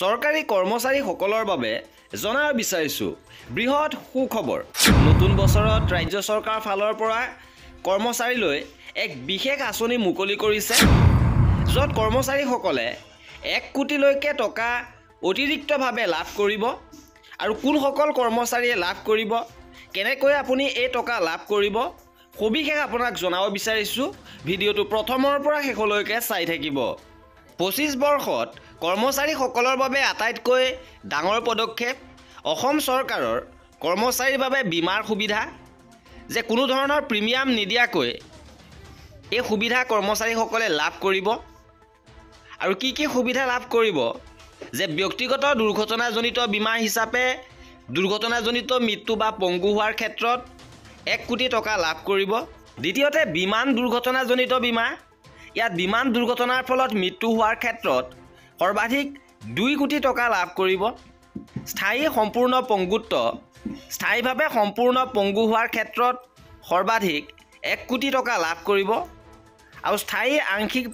চৰকাৰী কৰ্মচাৰীসকলৰ বাবে জনাব বিচাৰিছো বৃহৎ সুখবৰ। নতুন বছৰত ৰাজ্য চৰকাৰ ফালৰ পৰা কৰ্মচাৰীলৈ এক বিশেষ আঁচনি মুকলি কৰিছে, য'ত কৰ্মচাৰীসকলে 1 কোটিলৈকে টকা অতিৰিক্তভাৱে লাভ কৰিব। আৰু কোনসকল কৰ্মচাৰীয়ে লাভ কৰিব, কেনেকৈ আপুনি এই টকা লাভ কৰিব, সবিশেষ আপোনাক জনাব বিচাৰিছো। ভিডিঅ'টো প্ৰথমৰ পৰা শেষলৈকে চাই থাকিব। 25 বৰ্ষত কৰ্মচাৰীসকলৰ বাবে আটাইতকৈ ডাঙৰ পদক্ষেপ অসম চৰকাৰৰ কৰ্মচাৰীৰ বাবে বীমাৰ সুবিধা, যে কোনো ধৰণৰ প্ৰিমিয়াম নিদিয়াকৈ এই সুবিধা কৰ্মচাৰীসকলে লাভ কৰিব। আৰু কি কি সুবিধা লাভ কৰিব, যে ব্যক্তিগত দুৰ্ঘটনাজনিত বীমা হিচাপে দুৰ্ঘটনাজনিত মৃত্যু বা পংগু হোৱাৰ ক্ষেত্ৰত 1 কোটি টকা লাভ কৰিব। দ্বিতীয়তে বিমান দুৰ্ঘটনাজনিত বীমা, ইয়াত বিমান দুৰ্ঘটনাৰ ফলত মৃত্যু হোৱাৰ ক্ষেত্ৰত সৰ্বাধিক 2 কোটি টকা লাভ কৰিব। স্থায়ীভাৱে সম্পূৰ্ণ পংগু হোৱাৰ ক্ষেত্ৰত সৰ্বাধিক 1 কোটি টকা লাভ কৰিব। আৰু স্থায়ী আংশিক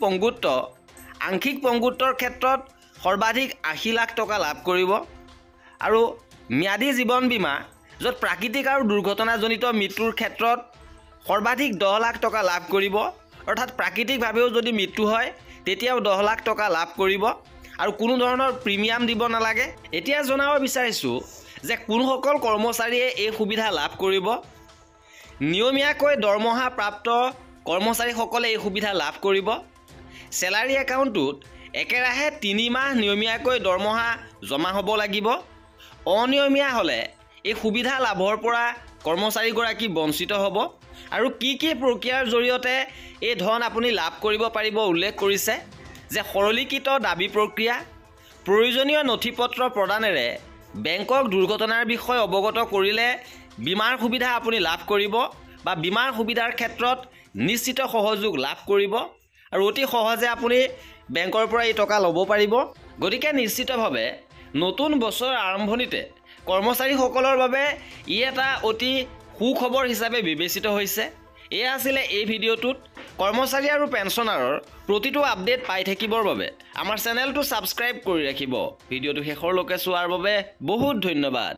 পংগুত্বৰ ক্ষেত্ৰত সৰ্বাধিক 80 লাখ টকা লাভ কৰিব। আৰু ম্যাদী জীৱন বীমা, য'ত প্ৰাকৃতিক আৰু দুৰ্ঘটনাজনিত মৃত্যুৰ ক্ষেত্ৰত সৰ্বাধিক 10 লাখ টকা লাভ কৰিব, অৰ্থাৎ প্ৰাকৃতিকভাৱেও যদি মৃত্যু হয় তেতিয়াও 10 লাখ টকা লাভ কৰিব আৰু কোনো ধৰণৰ প্ৰিমিয়াম দিব নালাগে। এতিয়া জনাব বিচাৰিছোঁ যে কোনসকল কৰ্মচাৰীয়ে এই সুবিধা লাভ কৰিব। নিয়মীয়াকৈ দৰমহা প্ৰাপ্ত কৰ্মচাৰীসকলে এই সুবিধা লাভ কৰিব। চেলাৰী একাউণ্টটোত একেৰাহে 3 মাহ নিয়মীয়াকৈ দৰমহা জমা হ'ব লাগিব। অনিয়মীয়া হ'লে এই সুবিধা লাভৰ পৰা কৰ্মচাৰীগৰাকী বঞ্চিত হ'ব। আৰু কি কি প্ৰক্ৰিয়াৰ জৰিয়তে এই ধন আপুনি লাভ কৰিব পাৰিব উল্লেখ কৰিছে, যে সৰলীকৃত দাবী প্ৰক্ৰিয়া, প্ৰয়োজনীয় নথিপত্ৰ প্ৰদানেৰে বেংকক দুৰ্ঘটনাৰ বিষয়ে অৱগত কৰিলে বীমাৰ সুবিধা আপুনি লাভ কৰিব, বা বীমাৰ সুবিধাৰ ক্ষেত্ৰত নিশ্চিত সহযোগ লাভ কৰিব আৰু অতি সহজে আপুনি বেংকৰ পৰা এই টকা ল'ব পাৰিব। গতিকে নিশ্চিতভাৱে নতুন বছৰ আৰম্ভণিতে কৰ্মচাৰীসকলৰ বাবে ই এটা অতি সুখবৰ হিচাপে বিবেচিত হৈছে। এয়া আছিলে এই ভিডিঅ'টোত। কৰ্মচাৰী আৰু পেঞ্চনাৰৰ প্ৰতিটো আপডেট পাই থাকিবৰ বাবে আমাৰ চেনেলটো ছাবস্ক্ৰাইব কৰি ৰাখিব। ভিডিঅ'টো শেষৰলৈকে চোৱাৰ বাবে বহুত ধন্যবাদ।